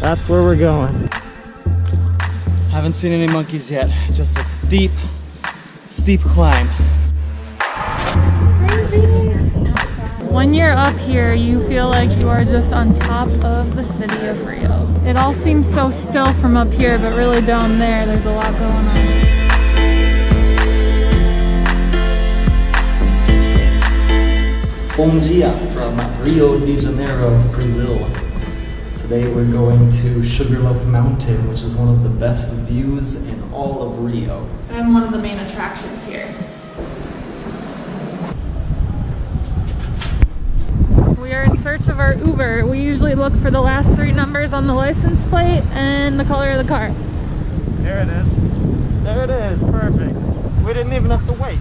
That's where we're going. Haven't seen any monkeys yet. Just a steep climb. When you're up here, you feel like you are just on top of the city of Rio. It all seems so still from up here, but really down there's a lot going on. Bom dia from Rio de Janeiro, Brazil. Today we're going to Sugarloaf Mountain, which is one of the best views in all of Rio. And one of the main attractions here. We are in search of our Uber. We usually look for the last 3 numbers on the license plate and the color of the car. There it is. There it is. Perfect. We didn't even have to wait.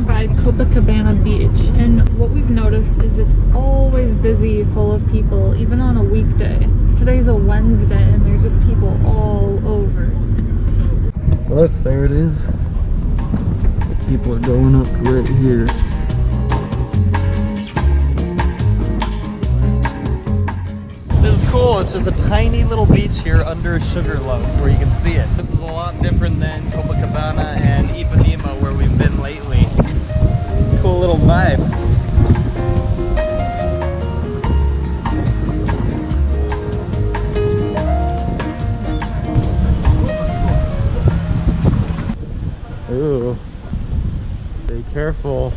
By Copacabana Beach, and what we've noticed is it's always busy, full of people, even on a weekday. Today's a Wednesday and there's just people all over. Look, there it is. People are going up right here. This is cool. It's just a tiny little beach here under Sugarloaf where you can see it. This is a lot different than Copacabana and Ipanema where we've been lately. Cool little vibe. Ooh, be careful.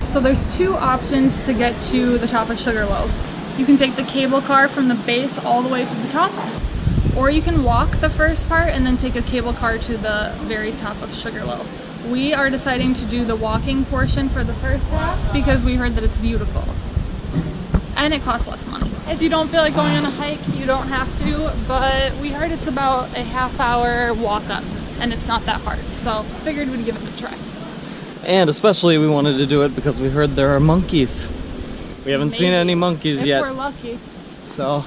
So there's 2 options to get to the top of Sugarloaf. You can take the cable car from the base all the way to the top, or you can walk the first part and then take a cable car to the very top of Sugarloaf. We are deciding to do the walking portion for the first half because we heard that it's beautiful. And it costs less money. If you don't feel like going on a hike, you don't have to, but we heard it's about a half-hour walk up, and it's not that hard, so figured we'd give it a try. And especially we wanted to do it because we heard there are monkeys. We haven't seen any monkeys yet. If we're lucky. So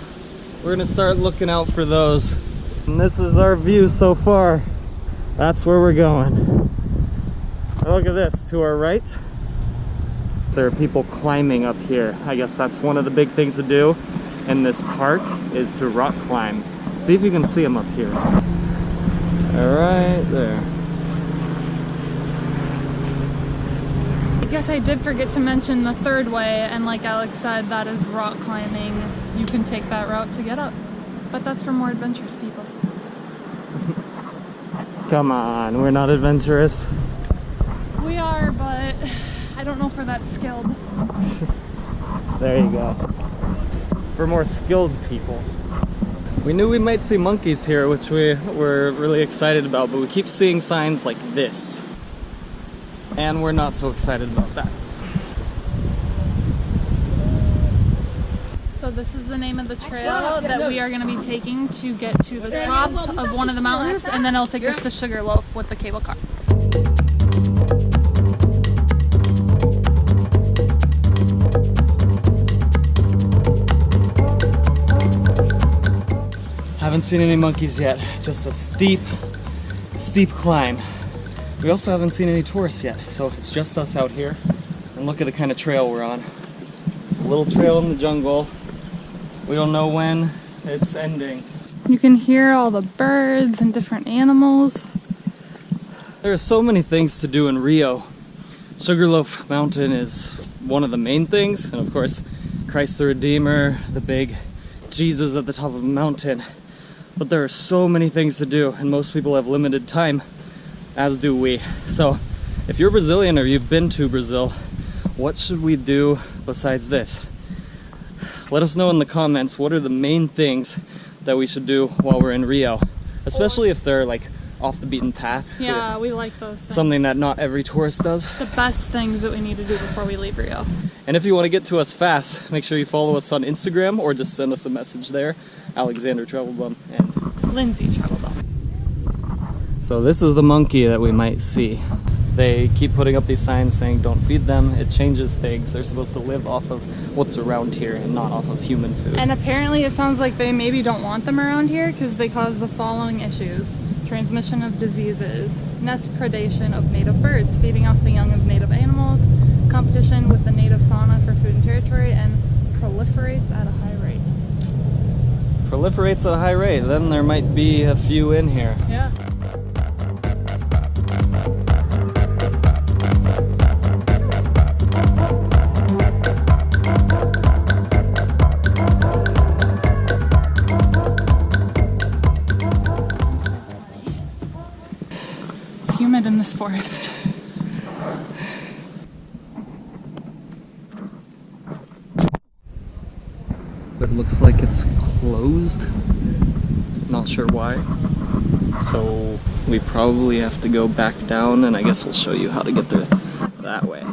we're gonna start looking out for those. And this is our view so far. That's where we're going. Look at this, to our right, there are people climbing up here. I guess that's one of the big things to do in this park is to rock climb. See if you can see them up here. Right there. I guess I did forget to mention the third way, and like Alex said, that is rock climbing. You can take that route to get up, but that's for more adventurous people. Come on, we're not adventurous. We are, but I don't know if we're that skilled. There you go. For more skilled people. We knew we might see monkeys here, which we were really excited about, but we keep seeing signs like this. And we're not so excited about that. So this is the name of the trail that we are going to be taking to get to the top of one of the mountains, and then it'll take us to Sugarloaf with the cable car. Haven't seen any monkeys yet, just a steep climb. We also haven't seen any tourists yet, so it's just us out here. And look at the kind of trail we're on. It's a little trail in the jungle. We don't know when it's ending. You can hear all the birds and different animals. There are so many things to do in Rio. Sugarloaf Mountain is one of the main things, and of course, Christ the Redeemer, the big Jesus at the top of the mountain. But there are so many things to do, and most people have limited time, as do we. So, if you're Brazilian or you've been to Brazil, what should we do besides this? Let us know in the comments what are the main things that we should do while we're in Rio, especially if they're like off the beaten path. Yeah, we like those things. Something that not every tourist does. The best things that we need to do before we leave Rio. And if you want to get to us fast, make sure you follow us on Instagram or just send us a message there. Alexander Travelbum and Lindsay Travelbum. So this is the monkey that we might see. They keep putting up these signs saying don't feed them. It changes things. They're supposed to live off of what's around here and not off of human food. And apparently it sounds like they maybe don't want them around here because they cause the following issues: transmission of diseases, nest predation of native birds, feeding off the young of native animals, competition with the native fauna for food and territory, and proliferates at a high rate. Proliferates at a high rate, then there might be a few in here. Yeah. It's humid in this forest. It looks like it's closed. Not sure why. So we probably have to go back down, and I guess we'll show you how to get there that way.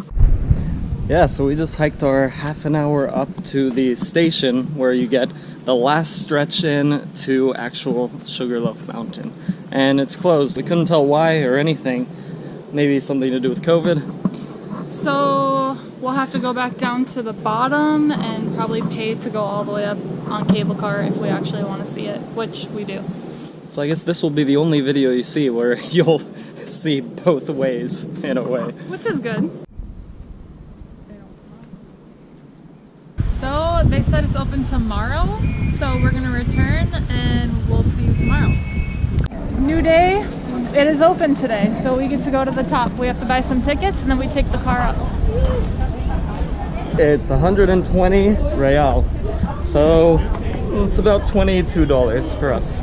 Yeah, so we just hiked our half an hour up to the station where you get the last stretch in to actual Sugarloaf Mountain. And it's closed. We couldn't tell why or anything. Maybe something to do with COVID. So we'll have to go back down to the bottom and probably pay to go all the way up on cable car if we actually want to see it, which we do. So I guess this will be the only video you see where you'll see both ways, in a way. Which is good. So they said it's open tomorrow, so we're gonna return and we'll see you tomorrow. New day, it is open today, so we get to go to the top. We have to buy some tickets and then we take the car up. It's 120 real, so it's about $22 for us.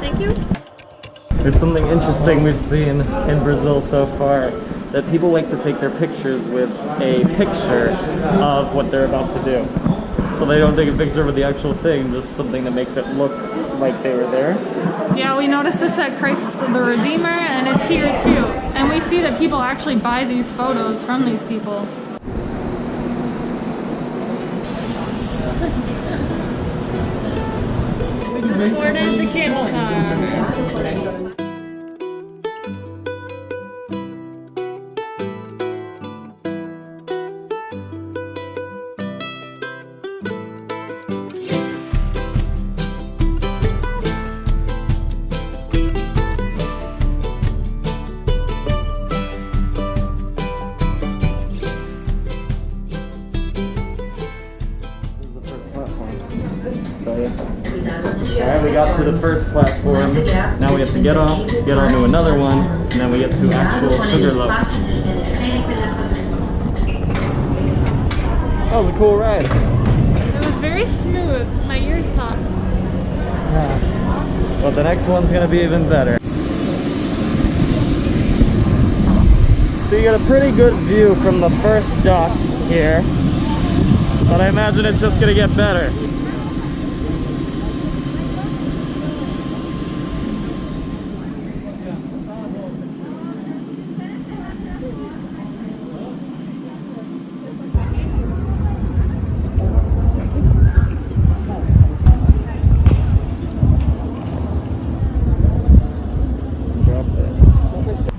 Thank you. There's something interesting we've seen in Brazil so far, that people like to take their pictures with a picture of what they're about to do. So they don't take a picture with the actual thing, just something that makes it look like they were there. Yeah, we noticed this at Christ the Redeemer, and it's here too. And we see that people actually buy these photos from these people. We just boarded the cable car. Alright, we got to the first platform. Now we have to get off, get onto another one, and then we get to actual Sugarloaf. That was a cool ride. It was very smooth. My ears popped. Yeah. But the next one's gonna be even better. So you get a pretty good view from the first dock here, but I imagine it's just gonna get better.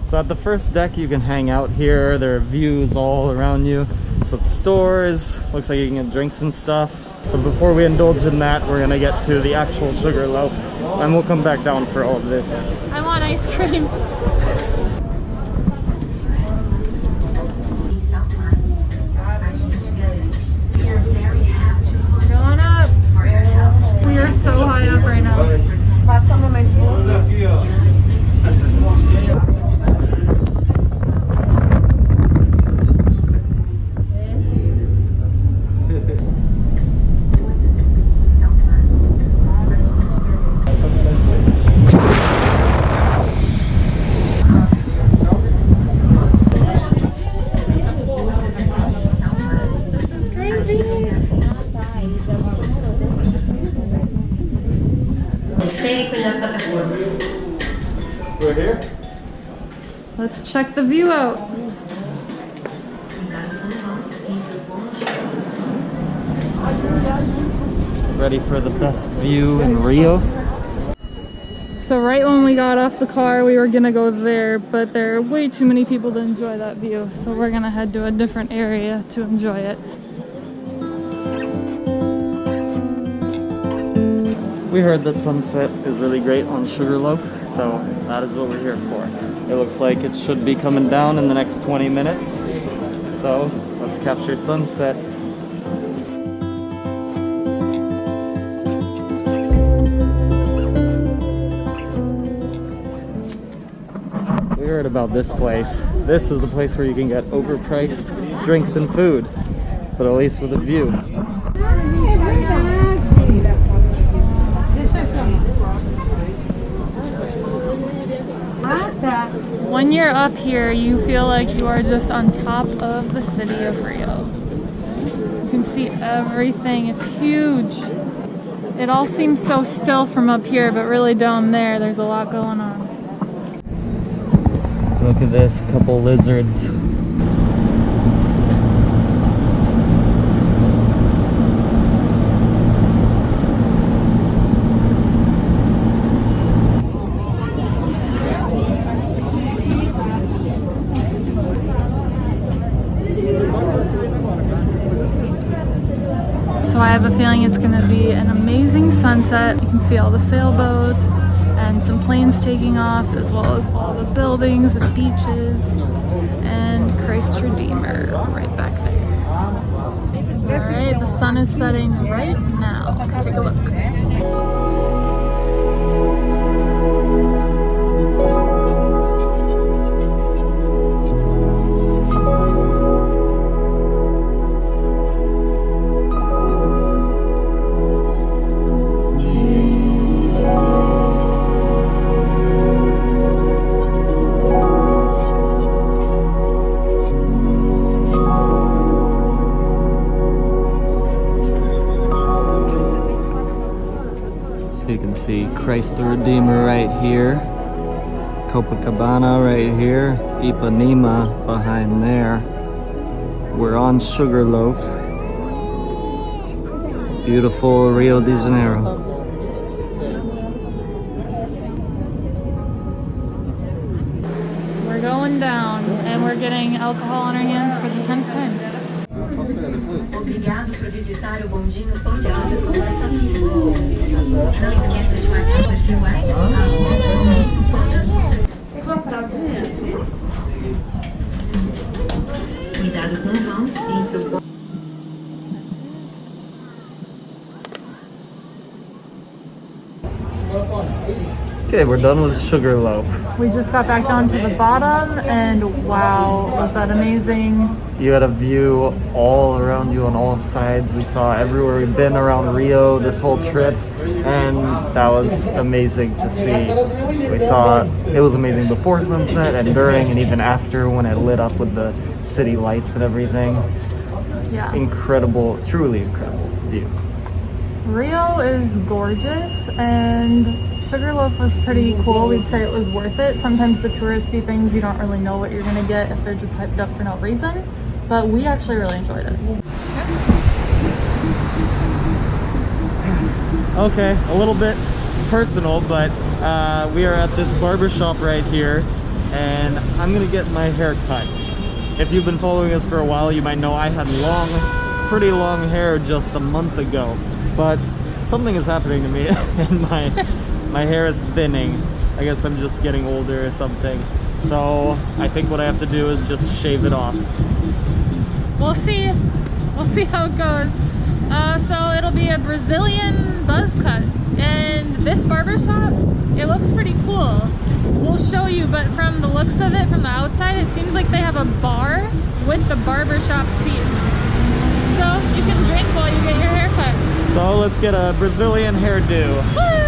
So at the first deck you can hang out here, there are views all around you, some stores, looks like you can get drinks and stuff. But before we indulge in that, we're gonna get to the actual Sugarloaf, and we'll come back down for all of this. I want ice cream. Going up. We are so high up right now. We're here? Let's check the view out. Ready for the best view in Rio? So right when we got off the car, we were gonna go there, but there are way too many people to enjoy that view. So we're gonna head to a different area to enjoy it. We heard that sunset is really great on Sugarloaf, so that is what we're here for. It looks like it should be coming down in the next 20 minutes. So let's capture sunset. We heard about this place. This is the place where you can get overpriced drinks and food, but at least with a view. When you're up here, you feel like you are just on top of the city of Rio. You can see everything, it's huge. It all seems so still from up here, but really down there, there's a lot going on. Look at this, a couple lizards. So I have a feeling it's gonna be an amazing sunset. You can see all the sailboats and some planes taking off, as well as all the buildings and beaches and Christ Redeemer right back there. All right, the sun is setting right now. Take a look. So you can see Christ the Redeemer right here, Copacabana right here, Ipanema behind there. We're on Sugarloaf, beautiful Rio de Janeiro. We're going down, and we're getting alcohol on our hands for the 10th time. Obrigado por visitar o bondinho Pão de Rosa com essa pista. Não esqueça de marcar o perfil Cuidado com o vão entre o bom. Okay, we're done with Sugarloaf. We just got back down to the bottom, and wow, was that amazing. You had a view all around you on all sides. We saw everywhere we've been around Rio this whole trip, and that was amazing to see. We saw it was amazing before sunset and during and even after when it lit up with the city lights and everything. Yeah. Incredible, truly incredible view. Rio is gorgeous, and Sugarloaf was pretty cool. We'd say it was worth it. Sometimes the touristy things, you don't really know what you're gonna get if they're just hyped up for no reason, but we actually really enjoyed it. Okay, a little bit personal, but we are at this barbershop right here, and I'm gonna get my hair cut. If you've been following us for a while, you might know I had pretty long hair just a month ago, but something is happening to me and my hair is thinning. I guess I'm just getting older or something. So I think what I have to do is just shave it off. We'll see how it goes. So it'll be a Brazilian buzz cut, and this barbershop, it looks pretty cool. We'll show you, but from the looks of it, from the outside, it seems like they have a bar with the barbershop seats. So you can drink while you get your hair cut. So let's get a Brazilian hairdo. Woo!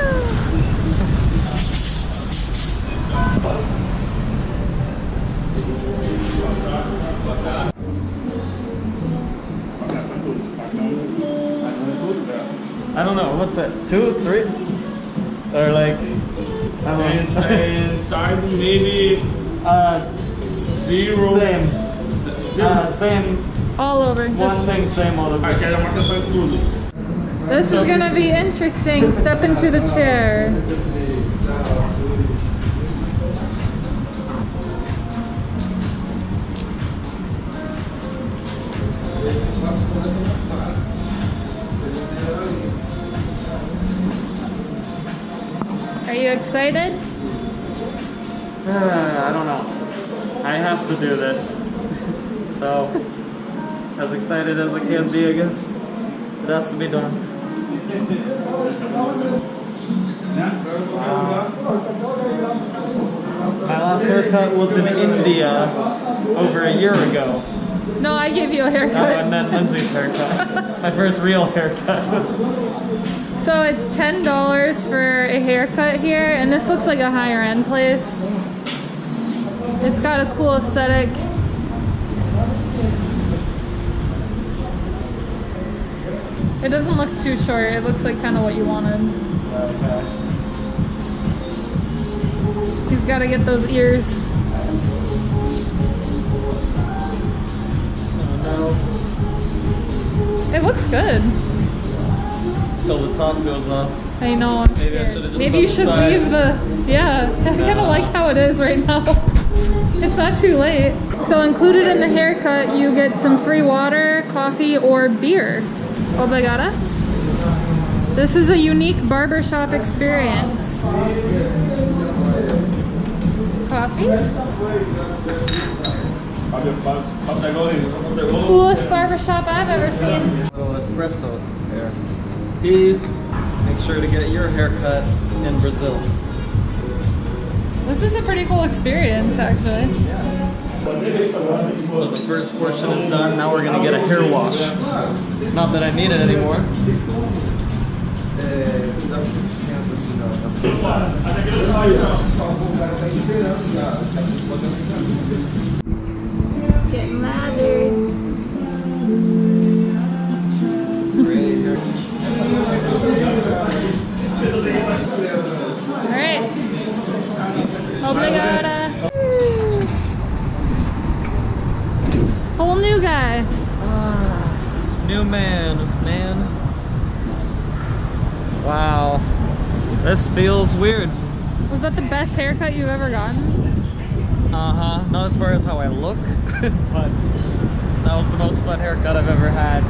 I don't know, what's it? 2, 3? Or like, I don't know. Inside maybe 0. Same. Same. All over. One Just thing, same all over. Aqui é a marcação de tudo. this is gonna be interesting. Step into the chair. Are you excited? I don't know. I have to do this. So, as excited as I can be, I guess. It has to be done. My last haircut was in India over a year ago. No, I gave you a Oh, haircut. and then Lindsay's haircut. My first real haircut. So it's $10 for a haircut here, and this looks like a higher end place. It's got a cool aesthetic. It doesn't look too short. It looks like kind of what you wanted. Okay. He's got to get those ears. Oh It looks good. no. Till the top goes off. I know, I'm Maybe I scared. should've just Maybe done you the should sides. leave the... Yeah, I kind of like how it is right now. It's not too late. So included in the haircut, you get some free water, coffee, or beer. Obrigada. This is a unique barbershop experience. Coffee? Coolest barbershop I've ever seen. Little espresso there. Please make sure to get your haircut in Brazil. This is a pretty cool experience, actually. So the first portion is done. Now we're gonna get a hair wash. Not that I need it anymore. Getting lathered. Great hair. Alright. Obrigada. Whole new guy. New man. Wow. This feels weird. Was that the best haircut you've ever gotten? Not as far as how I look, but that was the most fun haircut I've ever had.